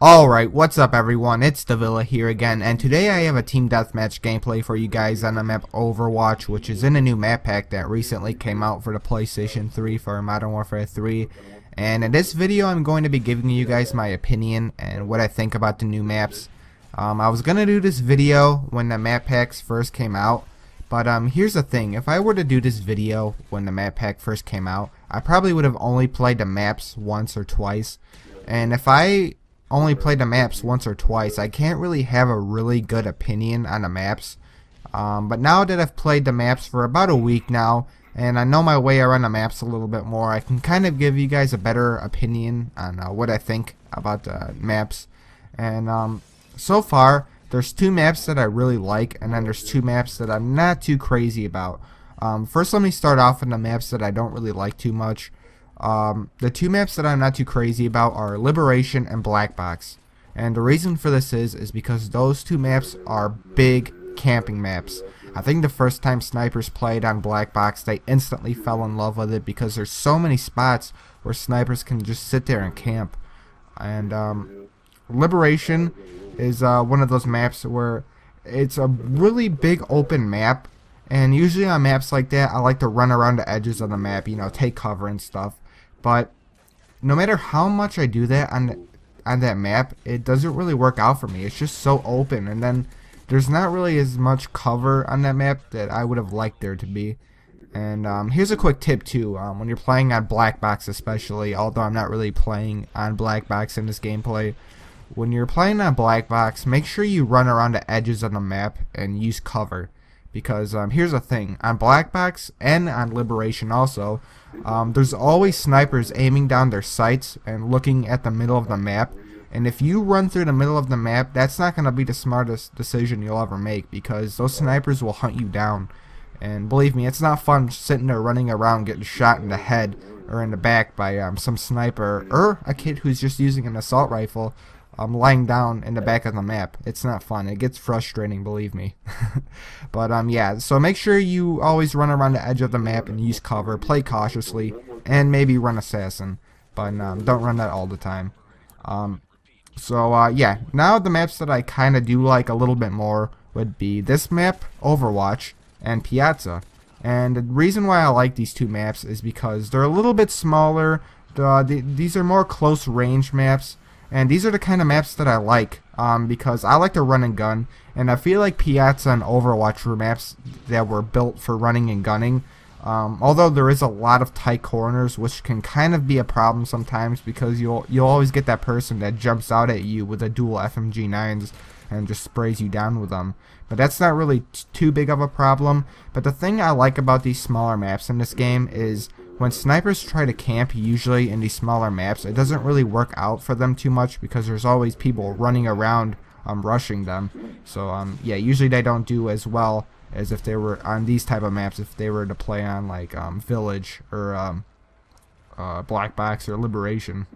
Alright, what's up everyone, it's Davilla here again, and today I have a team deathmatch gameplay for you guys on the map Overwatch, which is in a new map pack that recently came out for the PlayStation 3 for Modern Warfare 3. And in this video I'm going to be giving you guys my opinion and what I think about the new maps. I was going to do this video when the map packs first came out, but here's the thing, if I were to do this video when the map pack first came out, I probably would have only played the maps once or twice, and if I only played the maps once or twice, I can't really have a really good opinion on the maps. But now that I've played the maps for about a week now, and I know my way around the maps a little bit more, I can kind of give you guys a better opinion on what I think about the maps. And so far, there's two maps that I really like, and then there's two maps that I'm not too crazy about. First, let me start off with the maps that I don't really like too much. The two maps that I'm not too crazy about are Liberation and Black Box, and the reason for this is because those two maps are big camping maps. I think the first time snipers played on Black Box, they instantly fell in love with it because there's so many spots where snipers can just sit there and camp. And Liberation is one of those maps where it's a really big open map, and usually on maps like that I like to run around the edges of the map, you know, take cover and stuff. But no matter how much I do that on that map, it doesn't really work out for me. It's just so open, and then there's not really as much cover on that map that I would have liked there to be. And here's a quick tip too, when you're playing on Black Box especially, although I'm not really playing on Black Box in this gameplay, when you're playing on Black Box, make sure you run around the edges of the map and use cover. Because here's the thing, on Black Box and on Liberation also, there's always snipers aiming down their sights and looking at the middle of the map. And if you run through the middle of the map, that's not going to be the smartest decision you'll ever make, because those snipers will hunt you down. And believe me, it's not fun sitting there running around getting shot in the head or in the back by some sniper or a kid who's just using an assault rifle lying down in the back of the map. It's not fun. It gets frustrating, believe me. But yeah, so make sure you always run around the edge of the map and use cover, play cautiously, and maybe run assassin, but don't run that all the time. Yeah, now the maps that I kind of do like a little bit more would be this map, Overwatch, and Piazza. And the reason why I like these two maps is because they're a little bit smaller. These are more close range maps. And these are the kind of maps that I like, because I like to run and gun, and I feel like Piazza and Overwatch were maps that were built for running and gunning. Although there is a lot of tight corners, which can kind of be a problem sometimes, because you'll always get that person that jumps out at you with a dual FMG9s and just sprays you down with them. But that's not really too big of a problem. But the thing I like about these smaller maps in this game is when snipers try to camp, usually in these smaller maps, it doesn't really work out for them too much because there's always people running around rushing them. So yeah, usually they don't do as well as if they were on these type of maps, if they were to play on like Village or Black Box or Liberation.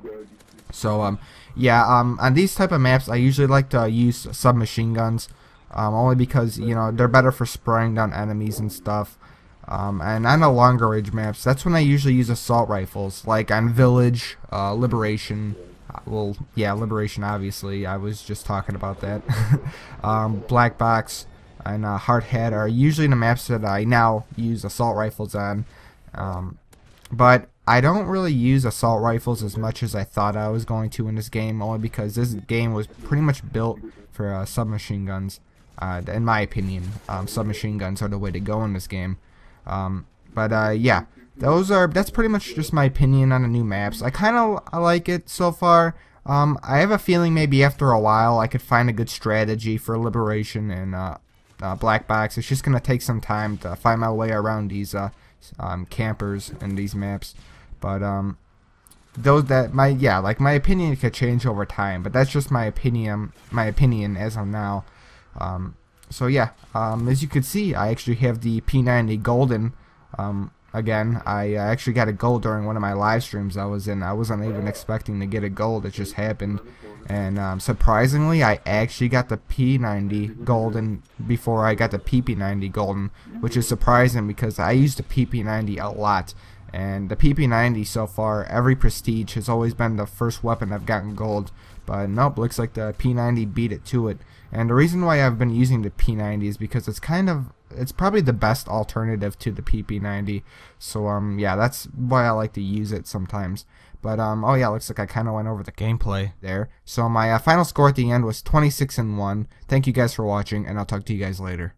So yeah, on these type of maps I usually like to use submachine guns, only because, you know, they're better for spraying down enemies and stuff. And on the longer range maps, that's when I usually use assault rifles, like on Village, Liberation, well, yeah, Liberation obviously, I was just talking about that. Black Box and Hard Hat are usually the maps that I now use assault rifles on. But I don't really use assault rifles as much as I thought I was going to in this game, only because this game was pretty much built for submachine guns. In my opinion, submachine guns are the way to go in this game. Yeah, that's pretty much just my opinion on the new maps. I kind of like it so far. I have a feeling maybe after a while I could find a good strategy for Liberation and Black Box. It's just gonna take some time to find my way around these campers and these maps. But my opinion could change over time. But that's just my opinion as of now. So yeah, as you can see, I actually have the P90 Golden. Again, I actually got a gold during one of my live streams I was in. I wasn't even expecting to get a gold. It just happened. And surprisingly, I actually got the P90 Golden before I got the PP90 Golden, which is surprising because I used the PP90 a lot. And the PP90 so far, every prestige has always been the first weapon I've gotten gold. But nope, looks like the P90 beat it to it. And the reason why I've been using the P90 is because it's probably the best alternative to the PP90. So yeah, that's why I like to use it sometimes. But oh yeah, looks like I kind of went over the gameplay there. So my final score at the end was 26-1. Thank you guys for watching, and I'll talk to you guys later.